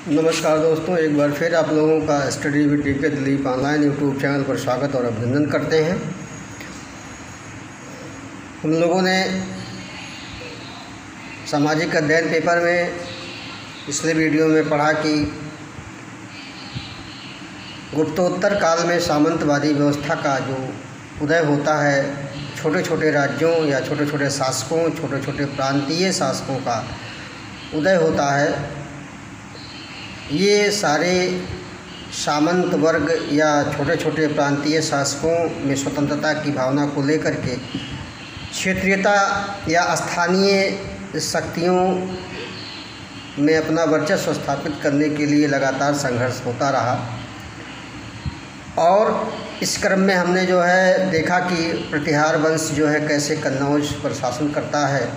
नमस्कार दोस्तों, एक बार फिर आप लोगों का study with DK Dilip online YouTube channel पर स्वागत और अभिनंदन करते हैं। हम लोगों ने सामाजिक अध्ययन पेपर में पिछले वीडियो में पढ़ा कि गुप्तोत्तर काल में सामंतवादी व्यवस्था का जो उदय होता है, छोटे छोटे राज्यों या छोटे छोटे शासकों, छोटे छोटे प्रांतीय शासकों का उदय होता है। ये सारे सामंत वर्ग या छोटे छोटे प्रांतीय शासकों में स्वतंत्रता की भावना को लेकर के क्षेत्रीयता या स्थानीय शक्तियों में अपना वर्चस्व स्थापित करने के लिए लगातार संघर्ष होता रहा। और इस क्रम में हमने जो है देखा कि प्रतिहार वंश जो है कैसे कन्नौज पर शासन करता है,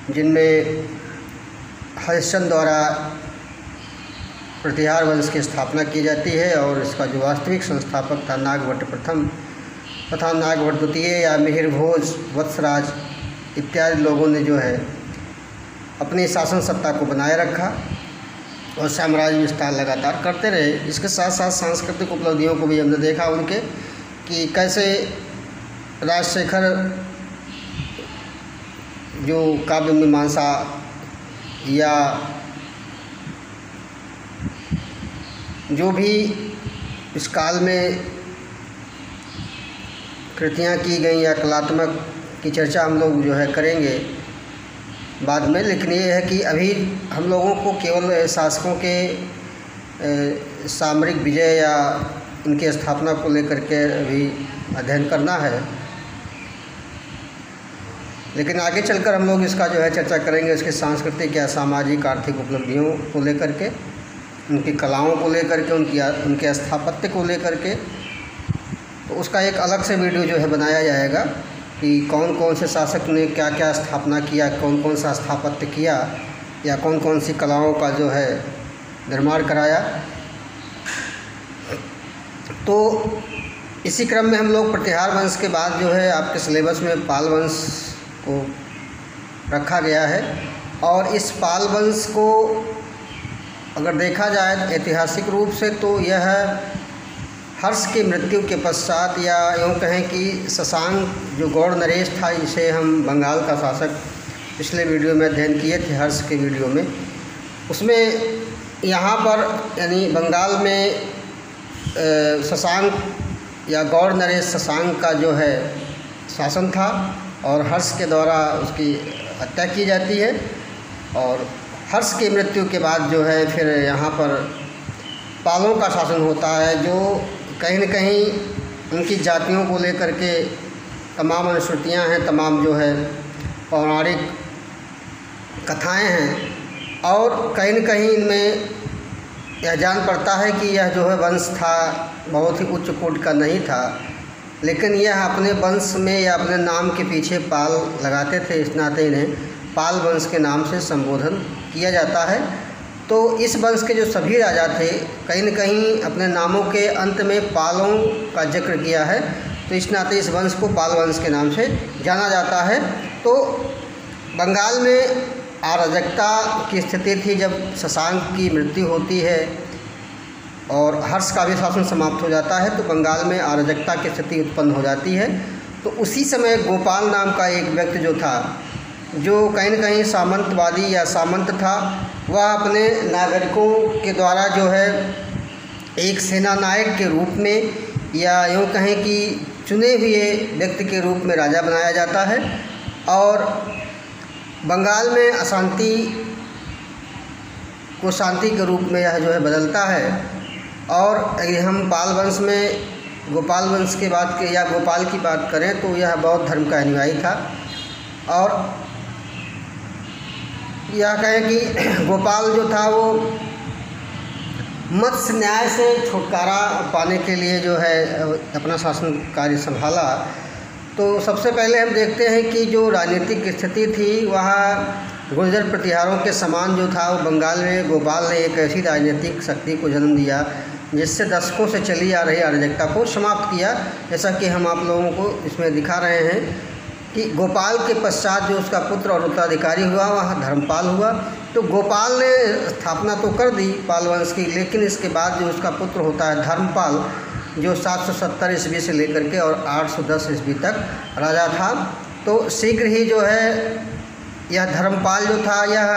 जिनमें हरिश्चंद्र द्वारा प्रतिहार वंश की स्थापना की जाती है। और इसका जो वास्तविक संस्थापक था नागभट्ट प्रथम तथा नागभट्ट द्वितीय या मिहिर भोज, वत्सराज इत्यादि लोगों ने जो है अपनी शासन सत्ता को बनाए रखा और साम्राज्य विस्तार लगातार करते रहे। इसके साथ साथ सांस्कृतिक उपलब्धियों को भी हमने देखा उनके कि कैसे राजशेखर जो काव्य मीमांसा या जो भी इस काल में कृतियाँ की गई या कलात्मक की चर्चा हम लोग जो है करेंगे बाद में। लेकिन ये है कि अभी हम लोगों को केवल शासकों के सामरिक विजय या इनकी स्थापना को लेकर के अभी अध्ययन करना है, लेकिन आगे चलकर हम लोग इसका जो है चर्चा करेंगे इसके सांस्कृतिक या सामाजिक आर्थिक उपलब्धियों को लेकर के, उनकी कलाओं को लेकर के, उनके स्थापत्य को लेकर के। तो उसका एक अलग से वीडियो जो है बनाया जाएगा कि कौन कौन से शासक ने क्या क्या स्थापना किया, कौन कौन सा स्थापत्य किया या कौन कौन सी कलाओं का जो है निर्माण कराया। तो इसी क्रम में हम लोग प्रतिहार वंश के बाद जो है आपके सिलेबस में पाल वंश को रखा गया है। और इस पाल वंश को अगर देखा जाए ऐतिहासिक रूप से तो यह हर्ष की मृत्यु के पश्चात, या यूँ कहें कि शशांक जो गौड़ नरेश था, इसे हम बंगाल का शासक पिछले वीडियो में अध्ययन किए थे हर्ष के वीडियो में, उसमें यहाँ पर यानी बंगाल में शशांक या गौड़ नरेश शशांक का जो है शासन था और हर्ष के द्वारा उसकी हत्या की जाती है। और हर्ष की मृत्यु के बाद जो है फिर यहाँ पर पालों का शासन होता है, जो कहीं न कहीं उनकी जातियों को लेकर के तमाम अनुश्रुतियाँ हैं, तमाम जो है पौराणिक कथाएं हैं। और कहीं न कहीं इनमें यह जान पड़ता है कि यह जो है वंश था बहुत ही उच्च कोटि का नहीं था, लेकिन यह अपने वंश में या अपने नाम के पीछे पाल लगाते थे, इस नाते इन्हें पाल वंश के नाम से संबोधन किया जाता है। तो इस वंश के जो सभी राजा थे कहीं न कहीं अपने नामों के अंत में पालों का जिक्र किया है, तो इस नाते इस वंश को पाल वंश के नाम से जाना जाता है। तो बंगाल में अराजकता की स्थिति थी जब शशांक की मृत्यु होती है और हर्ष का भी शासन समाप्त हो जाता है, तो बंगाल में अराजकता की स्थिति उत्पन्न हो जाती है। तो उसी समय गोपाल नाम का एक व्यक्ति जो था, जो कहीं न कहीं सामंतवादी या सामंत था, वह अपने नागरिकों के द्वारा जो है एक सेना नायक के रूप में या यूँ कहें कि चुने हुए व्यक्ति के रूप में राजा बनाया जाता है। और बंगाल में अशांति को शांति के रूप में यह जो है बदलता है। और अगर हम पाल वंश में गोपाल वंश के बात या गोपाल की बात करें तो यह बौद्ध धर्म का अनुयायी था। और यह कहें कि गोपाल जो था वो मत्स्य न्याय से छुटकारा पाने के लिए जो है अपना शासन कार्य संभाला। तो सबसे पहले हम देखते हैं कि जो राजनीतिक स्थिति थी वहाँ गुर्जर प्रतिहारों के समान जो था वो बंगाल में गोपाल ने एक ऐसी राजनीतिक शक्ति को जन्म दिया जिससे दशकों से चली आ रही अराजकता को समाप्त किया, जैसा कि हम आप लोगों को इसमें दिखा रहे हैं। कि गोपाल के पश्चात जो उसका पुत्र और उत्तराधिकारी हुआ वह धर्मपाल हुआ। तो गोपाल ने स्थापना तो कर दी पाल वंश की, लेकिन इसके बाद जो उसका पुत्र होता है धर्मपाल, जो 770 ईस्वी से लेकर के और 810 ईस्वी तक राजा था। तो शीघ्र ही जो है यह धर्मपाल जो था यह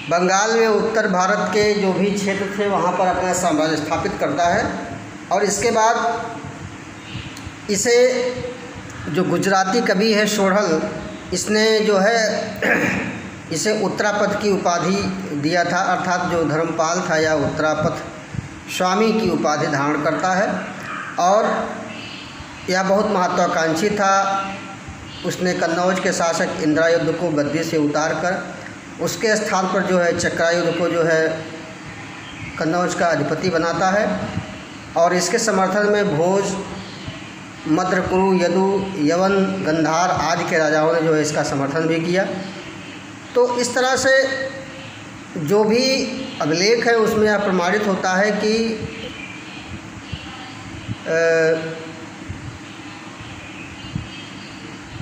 बंगाल में उत्तर भारत के जो भी क्षेत्र थे वहाँ पर अपना साम्राज्य स्थापित करता है। और इसके बाद इसे जो गुजराती कवि है सोढ़ल, इसने जो है इसे उत्तरापथ की उपाधि दिया था, अर्थात जो धर्मपाल था या उत्तरापथ स्वामी की उपाधि धारण करता है। और यह बहुत महत्वाकांक्षी था। उसने कन्नौज के शासक इंद्रायुध को गद्दी से उतार कर उसके स्थान पर जो है चक्रायुध को जो है कन्नौज का अधिपति बनाता है। और इसके समर्थन में भोज, मद्रकुरु, यदु, यवन, गंधार आदि के राजाओं ने जो है इसका समर्थन भी किया। तो इस तरह से जो भी अभिलेख है उसमें यह प्रमाणित होता है कि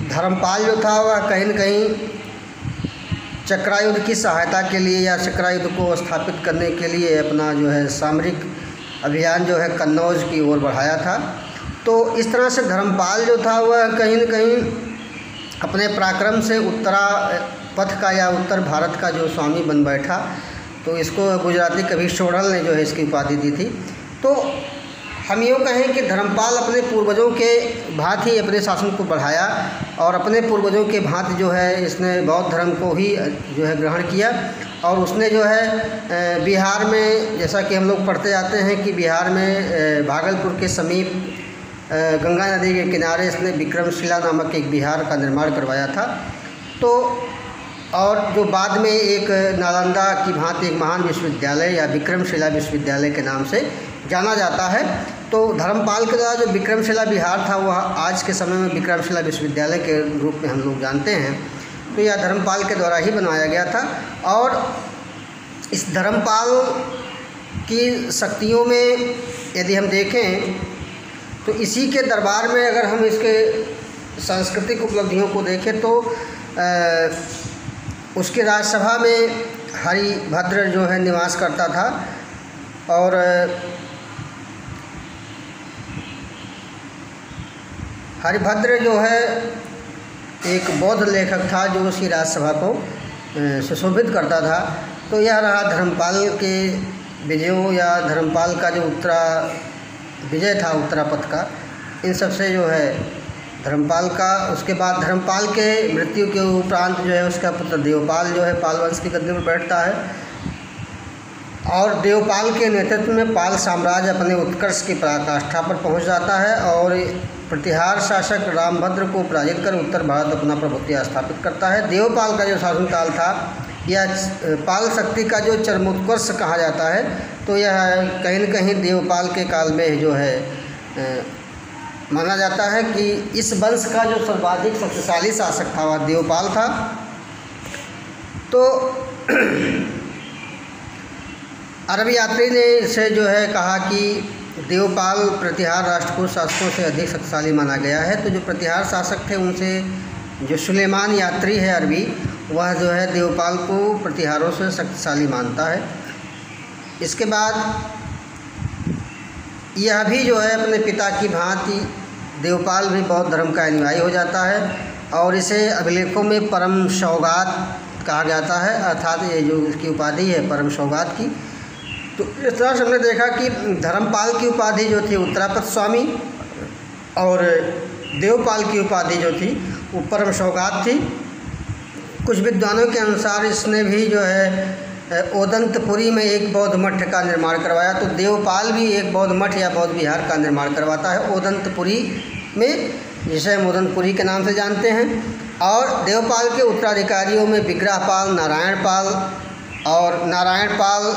धर्मपाल जो था वह कहीं न कहीं चक्रायुध की सहायता के लिए या चक्रायुध को स्थापित करने के लिए अपना जो है सामरिक अभियान जो है कन्नौज की ओर बढ़ाया था। तो इस तरह से धर्मपाल जो था वह कहीं न कहीं अपने पराक्रम से उत्तरापथ का या उत्तर भारत का जो स्वामी बन बैठा। तो इसको गुजराती कवि सोढ़ल ने जो है इसकी उपाधि दी थी। तो हम यूँ कहें कि धर्मपाल अपने पूर्वजों के भांति ही अपने शासन को बढ़ाया और अपने पूर्वजों के भांति जो है इसने बौद्ध धर्म को ही जो है ग्रहण किया। और उसने जो है बिहार में, जैसा कि हम लोग पढ़ते आते हैं कि बिहार में भागलपुर के समीप गंगा नदी के किनारे इसने विक्रमशिला नामक एक विहार का निर्माण करवाया था। तो और जो बाद में एक नालंदा की भांति एक महान विश्वविद्यालय या विक्रमशिला विश्वविद्यालय के नाम से जाना जाता है। तो धर्मपाल के द्वारा जो विक्रमशिला विहार था वह आज के समय में विक्रमशिला विश्वविद्यालय के रूप में हम लोग जानते हैं। तो यह धर्मपाल के द्वारा ही बनवाया गया था। और इस धर्मपाल की शक्तियों में यदि हम देखें तो इसी के दरबार में अगर हम इसके सांस्कृतिक उपलब्धियों को देखें तो उसके राज्यसभा में हरिभद्र जो है निवास करता था। और हरिभद्र जो है एक बौद्ध लेखक था जो उसकी राज्यसभा को सुशोभित करता था। तो यह रहा धर्मपाल के विजयों या धर्मपाल का जो विजय था उत्तरापथ का, इन सब से जो है धर्मपाल का। उसके बाद धर्मपाल के मृत्यु के उपरांत जो है उसका पुत्र देवपाल जो है पाल वंश की गद्दी पर बैठता है। और देवपाल के नेतृत्व में पाल साम्राज्य अपने उत्कर्ष की पराकाष्ठा पर पहुंच जाता है और प्रतिहार शासक रामभद्र को पराजित कर उत्तर भारत अपना प्रभुत्व स्थापित करता है। देवपाल का जो शासनकाल था यह पाल शक्ति का जो चरमोत्कर्ष कहा जाता है। तो यह कहीं न कहीं देवपाल के काल में जो है माना जाता है कि इस वंश का जो सर्वाधिक शक्तिशाली शासक था वह देवपाल था। तो अरब यात्री ने इसे जो है कहा कि देवपाल प्रतिहार राष्ट्रकूट शासकों से अधिक शक्तिशाली माना गया है। तो जो प्रतिहार शासक थे उनसे जो सुलेमान यात्री है अरबी, वह जो है देवपाल को प्रतिहारों से शक्तिशाली मानता है। इसके बाद यह भी जो है अपने पिता की भांति देवपाल भी बौद्ध धर्म का अनुयायी हो जाता है और इसे अभिलेखों में परम सौगात कहा जाता है, अर्थात ये जो इसकी उपाधि है परम सौगात की। तो इस तरह से हमने देखा कि धर्मपाल की उपाधि जो थी उत्तरापथ स्वामी और देवपाल की उपाधि जो थी वो परम सौगात थी। कुछ विद्वानों के अनुसार इसने भी जो है ओदंतपुरी में एक बौद्ध मठ का निर्माण करवाया। तो देवपाल भी एक बौद्ध मठ या बौद्ध विहार का निर्माण करवाता है ओदंतपुरी में, जिसे हम ओदंतपुरी के नाम से जानते हैं। और देवपाल के उत्तराधिकारियों में विग्रहपाल, नारायणपाल, और नारायणपाल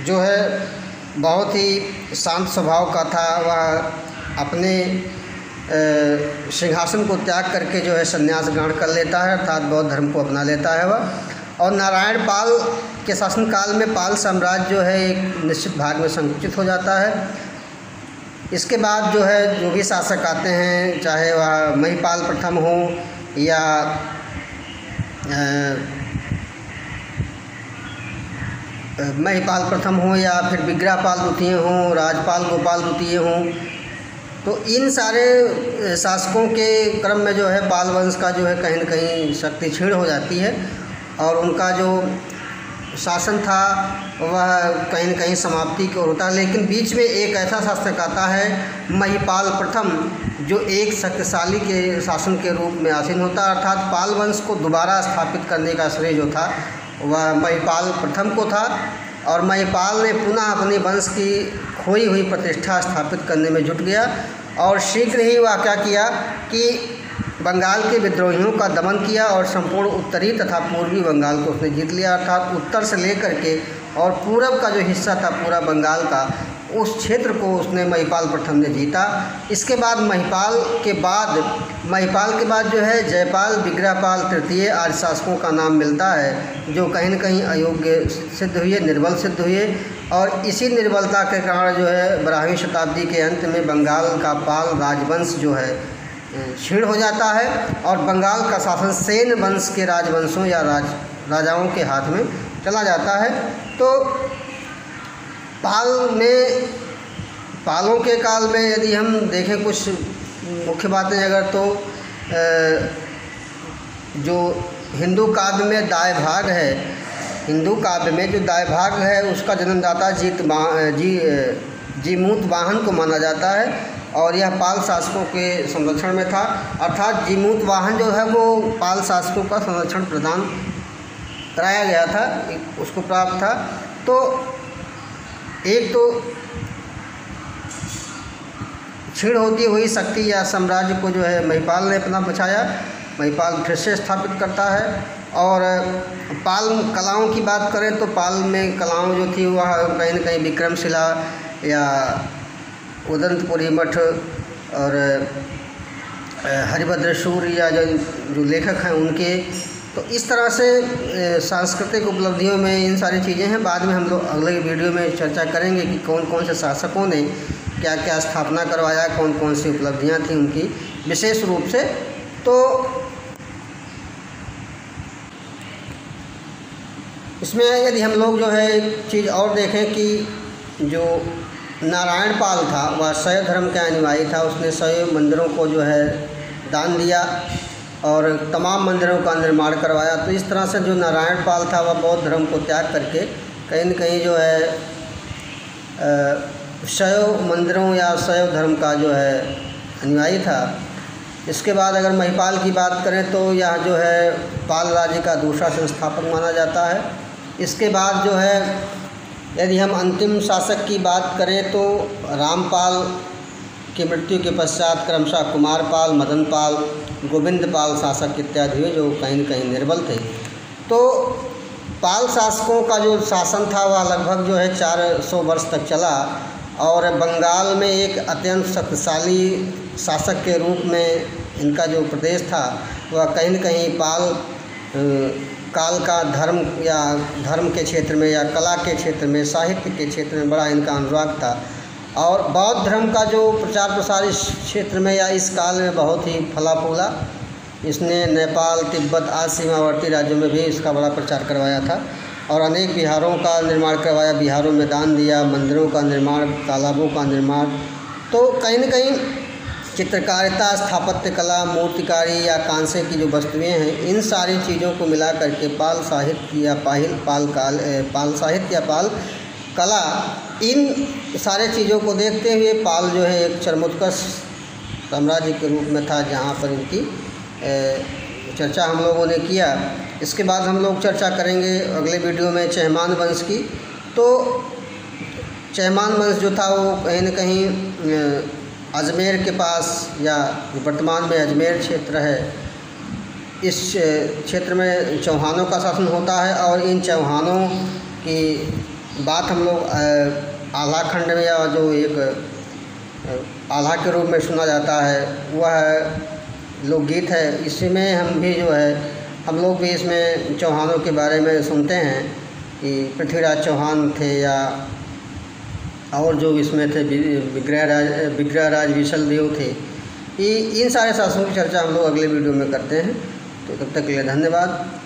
जो है बहुत ही शांत स्वभाव का था। वह अपने सिंहासन को त्याग करके जो है संन्यास ग्रहण कर लेता है, अर्थात बौद्ध धर्म को अपना लेता है वह। और नारायणपाल के शासनकाल में पाल साम्राज्य जो है एक निश्चित भाग में संकुचित हो जाता है। इसके बाद जो है जो भी शासक आते हैं, चाहे वह महिपाल प्रथम हो या महिपाल प्रथम हो या फिर विग्रहपाल द्वितीय हों, राजपाल गोपाल द्वितीय हों, तो इन सारे शासकों के क्रम में जो है पाल वंश का जो है कहीं न कहीं शक्ति क्षीण हो जाती है और उनका जो शासन था वह कहीं न कहीं समाप्ति की ओर होता है। लेकिन बीच में एक ऐसा शासक आता है महिपाल प्रथम, जो एक शक्तिशाली के शासन के रूप में आसीन होता है, अर्थात पाल वंश को दोबारा स्थापित करने का श्रेय जो था वह महिपाल प्रथम को था और महिपाल ने पुनः अपने वंश की खोई हुई प्रतिष्ठा स्थापित करने में जुट गया और शीघ्र ही वह क्या किया कि बंगाल के विद्रोहियों का दमन किया और संपूर्ण उत्तरी तथा पूर्वी बंगाल को उसने जीत लिया, अर्थात उत्तर से लेकर के और पूरब का जो हिस्सा था पूरा बंगाल का, उस क्षेत्र को उसने महिपाल प्रथम ने जीता। इसके बाद महिपाल के बाद जो है जयपाल विग्रहपाल तृतीय आदि शासकों का नाम मिलता है, जो कहीं न कहीं अयोग्य सिद्ध हुए, निर्बल सिद्ध हुए और इसी निर्बलता के कारण जो है 12वीं शताब्दी के अंत में बंगाल का पाल राजवंश जो है क्षीण हो जाता है और बंगाल का शासन सेन वंश के राजवंशों या राजाओं के हाथ में चला जाता है। तो पालों के काल में यदि हम देखें कुछ मुख्य बातें अगर, तो जो हिंदू काव्य में दायभाग है, हिंदू काव्य में जो दायभाग है उसका जन्मदाता जीमूत वाहन को माना जाता है और यह पाल शासकों के संरक्षण में था, अर्थात जीमूत वाहन जो है वो पाल शासकों का संरक्षण प्रदान कराया गया था, उसको प्राप्त था। तो एक तो क्षीण होती हुई शक्ति या साम्राज्य को जो है महिपाल ने अपना बचाया, महिपाल फिर से स्थापित करता है। और पाल कलाओं की बात करें तो पाल में कलाओं जो थी वह कहीं न कहीं विक्रमशिला या उदंतपुरी मठ और हरिभद्र या जो लेखक हैं उनके, तो इस तरह से सांस्कृतिक उपलब्धियों में इन सारी चीज़ें हैं। बाद में हम लोग अगले वीडियो में चर्चा करेंगे कि कौन कौन से शासकों ने क्या क्या स्थापना करवाया, कौन कौन सी उपलब्धियां थी उनकी विशेष रूप से। तो इसमें यदि हम लोग जो है एक चीज़ और देखें कि जो नारायण पाल था वह शैव धर्म का अनुयायी था, उसने शैव मंदिरों को जो है दान दिया और तमाम मंदिरों का निर्माण करवाया। तो इस तरह से जो नारायण पाल था वह बौद्ध धर्म को त्याग करके कहीं न कहीं जो है शैव मंदिरों या शैव धर्म का जो है अनुयायी था। इसके बाद अगर महिपाल की बात करें तो यह जो है पाल राज्य का दूसरा संस्थापक माना जाता है। इसके बाद जो है यदि हम अंतिम शासक की बात करें तो रामपाल की मृत्यु के पश्चात क्रमशः कुमारपाल, मदनपाल, गोविंदपाल शासक इत्यादि हुए जो कहीं न कहीं निर्बल थे। तो पाल शासकों का जो शासन था वह लगभग जो है 400 वर्ष तक चला और बंगाल में एक अत्यंत शक्तिशाली शासक के रूप में इनका जो प्रदेश था वह कहीं न कहीं पाल काल का धर्म के क्षेत्र में या कला के क्षेत्र में, साहित्य के क्षेत्र में बड़ा इनका अनुराग था। और बौद्ध धर्म का जो प्रचार प्रसार इस क्षेत्र में या इस काल में बहुत ही फला फूला। इसने नेपाल, तिब्बत आदि सीमावर्ती राज्यों में भी इसका बड़ा प्रचार करवाया था और अनेक विहारों का निर्माण करवाया, बिहारों में दान दिया, मंदिरों का निर्माण, तालाबों का निर्माण। तो कहीं न कहीं चित्रकारिता, स्थापत्य कला, मूर्तिकारी या कांसे की जो वस्तुएं हैं, इन सारी चीज़ों को मिला करके पाल साहित्य या पाल साहित्य या पाल कला, इन सारे चीज़ों को देखते हुए पाल जो है एक चरमोत्कर्ष साम्राज्य के रूप में था जहाँ पर इनकी चर्चा हम लोगों ने किया। इसके बाद हम लोग चर्चा करेंगे अगले वीडियो में चहमान वंश की। तो चहमान वंश जो था वो कहीं न कहीं अजमेर के पास या वर्तमान में अजमेर क्षेत्र है, इस क्षेत्र में चौहानों का शासन होता है और इन चौहानों की बात हम लोग आल्हा खंड में या जो एक आल्हा के रूप में सुना जाता है वह लोकगीत है। इसमें हम लोग भी इसमें चौहानों के बारे में सुनते हैं कि पृथ्वीराज चौहान थे या और जो इसमें थे विग्रहराज विशलदेव थे। इन सारे शासकों की चर्चा हम लोग अगले वीडियो में करते हैं। तो तब तक के लिए धन्यवाद।